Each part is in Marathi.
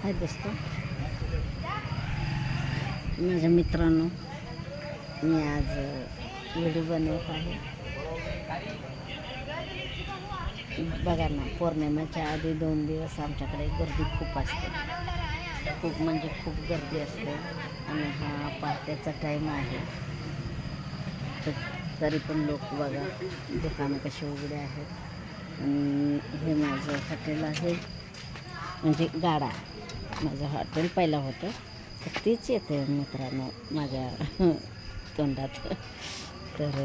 हाय दोस्त, माझ्या मित्रांनो, मी आज व्हिडिओ बनवत आहे. बघा ना, पौर्णिमेच्या आधी 2 दिवस आमच्याकडे गर्दी खूप असते. खूप म्हणजे खूप गर्दी असते आणि हा पहाटेचा टाईम आहे. तरी पण लोक बघा, दुकानं कशी उघडे आहेत. आणि हे माझं हॉटेल आहे, म्हणजे गाडा. माझं हॉटेल पहिलं होतं, तर तेच येते मित्रांनो माझ्या तोंडात. तर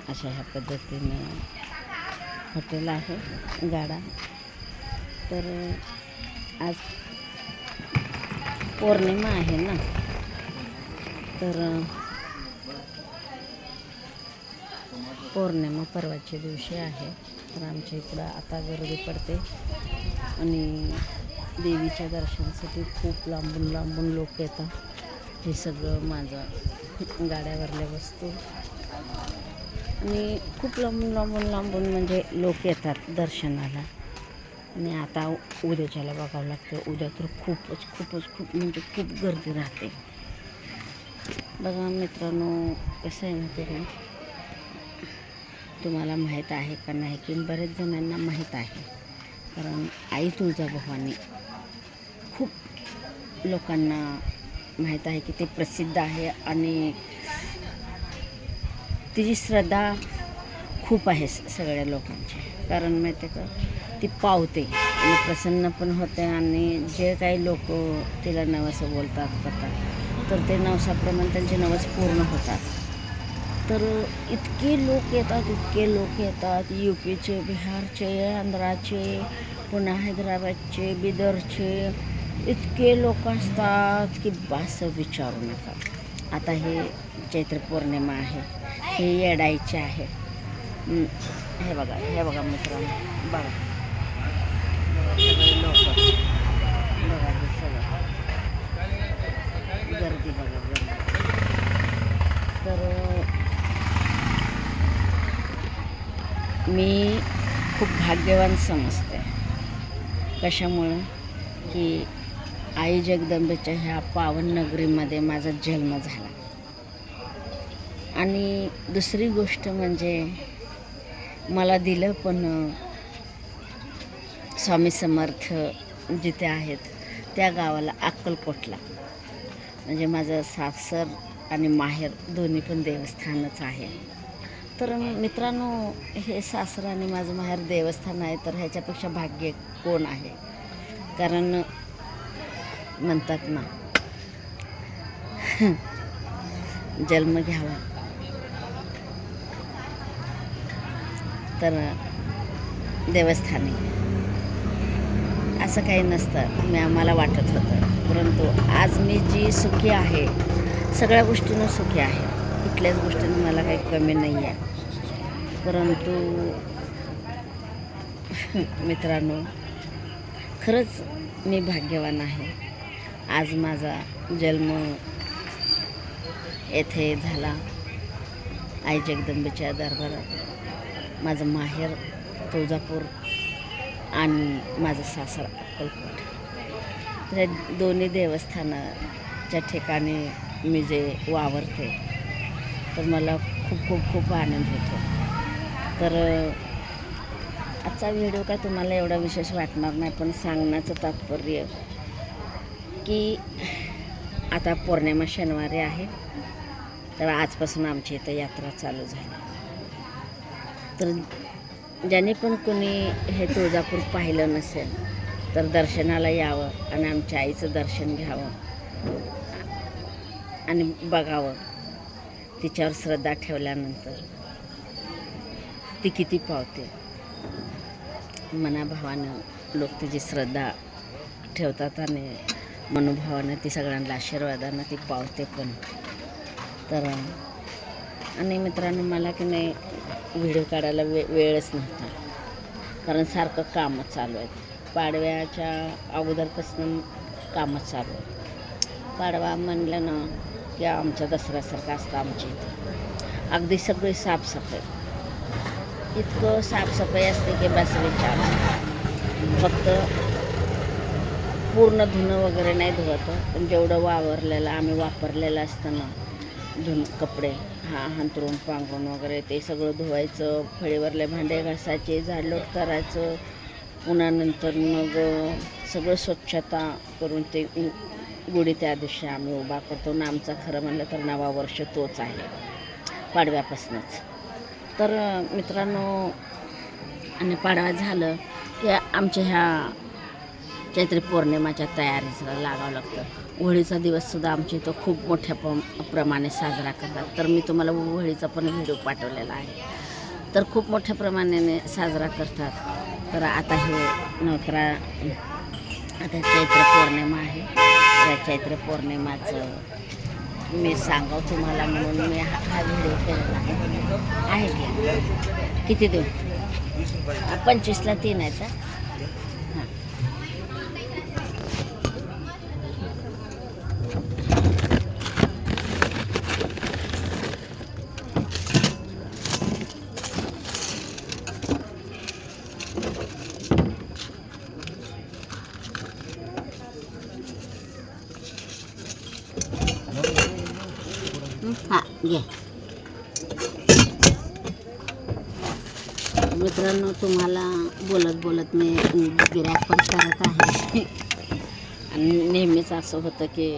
अशा ह्या पद्धतीनं हॉटेल आहे गाडा. तर आज पौर्णिमा आहे ना, तर पौर्णिमा परवाच्या दिवशी आहे. तर आमच्या इकडं आता गर्दी पडते आणि देवीच्या दर्शनासाठी खूप लांबून लांबून लोक येतात. हे सगळं माझं गाड्यावरल्या वस्तू आणि खूप लांबून म्हणजे लोक येतात दर्शनाला. आणि आता उद्याच्याला बघावं लागतं. उद्या तर खूप म्हणजे खूप गर्दी राहते. बघा मित्रांनो, कसं आहे ना, तरी तुम्हाला माहीत आहे का नाही, की बरेच जणांना माहीत आहे. कारण आई तुळजाभवानी खूप लोकांना माहीत आहे की ते प्रसिद्ध आहे आणि तिची श्रद्धा खूप आहे सगळ्या लोकांची. कारण माहिती आहे का, ती पावते आणि प्रसन्न पण होते. आणि जे काही लोक तिला नवस बोलतात करतात, तर ते नवसाप्रमाणे त्यांचे नवस पूर्ण होतात. तर इतके लोक येतात, UPचे, बिहारचे, आंध्राचे, पुन्हा हैदराबादचे, बिदरचे, इतके लोक असतात की बस विचारू नका. आता हे चैत्र पौर्णिमा आहे, हे येडायचे आहे. हे बघा मित्रांनो, बघा सगळे लोक, बघा हे सगळं गर्दी, बघा गर्दी. तर मी खूप भाग्यवान समजते. कशामुळं, की आई जगदंबेच्या ह्या पावन नगरीमध्ये माझा जन्म झाला. आणि दुसरी गोष्ट म्हणजे मला दिलं पण स्वामी समर्थ जिथे आहेत त्या गावाला, अक्कलकोटला. म्हणजे माझं सासर आणि माहेर दोन्ही पण देवस्थानच आहे. तर मित्रांनो, हे सासर आणि माझं माहेर देवस्थान आहे, तर ह्याच्यापेक्षा भाग्य कोण आहे. कारण म्हणतात ना, जन्म घ्यावा तर देवस्थानी, असं काही नसतं आम्हाला वाटत होतं. परंतु आज मी जी सुखी आहे, सगळ्या गोष्टीनं सुखी आहे. कुठल्याच गोष्टीनं मला काही कमी नाही आहे. परंतु मित्रांनो, खरंच मी भाग्यवान आहे. आज माझा जन्म येथे झाला आई जगदंबेच्या दरबारात. माझं माहेर तुळजापूर आणि माझं सासर अक्कलकोट. तर हे दोन्ही देवस्थानाच्या ठिकाणी मी जे वावरते, तर मला खूप आनंद होतो. तर आजचा व्हिडिओ काय तुम्हाला एवढा विशेष वाटणार नाही, पण सांगण्याचं तात्पर्य की आता पौर्णिमा शनिवारी आहे, तर आजपासून आमची इथं यात्रा चालू झाली. तर ज्याने पण कोणी हे तुळजापूर पाहिलं नसेल, तर दर्शनाला यावं आणि आमच्या आईचं दर्शन घ्यावं आणि बघावं. तिच्यावर श्रद्धा ठेवल्यानंतर ती किती पावते. मनाभावानं लोक तिची श्रद्धा ठेवतात आणि मनोभावानं ती सगळ्यांना आशीर्वादानं ती पावते पण. तर आणि मित्रांनो, मला की नाही व्हिडिओ काढायला वेळच नव्हता, कारण सारखं कामं चालू आहेत. पाडव्याच्या अगोदरपासून कामच चालू आहेत. पाडवा म्हणलं ना की आमच्या दसऱ्यासारखं असतं आमच्या इथं. अगदी सगळी साफसफाई, इतकं साफसफाई असते की बस विचार. फक्त पूर्ण धुणं वगैरे नाही धुवत, पण जेवढं वावरलेलं आम्ही वापरलेलं असतं ना कपडे हांतरून पांघरून वगैरे ते सगळं धुवायचं, फळीवरले भांडे घासायचे, झाडलोट करायचं. पुन्हा नंतर मग सगळं स्वच्छता करून ते गुढी त्या दिवशी आम्ही उभा करतो. आणि आमचा खरं म्हणलं तर नवा वर्ष तोच आहे, पाडव्यापासूनच. तर मित्रांनो, आणि पाडवा झालं की आमच्या ह्या चैत्री पौर्णिमाच्या तयारीला लागावं लागतं. होळीचा दिवससुद्धा आमच्या इथं खूप मोठ्या प्रमाणे साजरा करतात. तर मी तुम्हाला होळीचा पण व्हिडिओ पाठवलेला आहे. तर खूप मोठ्या प्रमाणाने साजरा करतात. तर आता हे नवत्रा, आता चैत्र पौर्णिमा आहे. त्या चैत्र पौर्णिमाचं मी सांगावं तुम्हाला म्हणून मी हा व्हिडिओ केलेला आहे. की किती देऊ? 25ला 3 आहेत. हां, हां घे. मित्रांनो, तुम्हाला बोलत बोलत मी गिऱ्हाईक पण करत आहे. आणि नेहमीच असं होतं की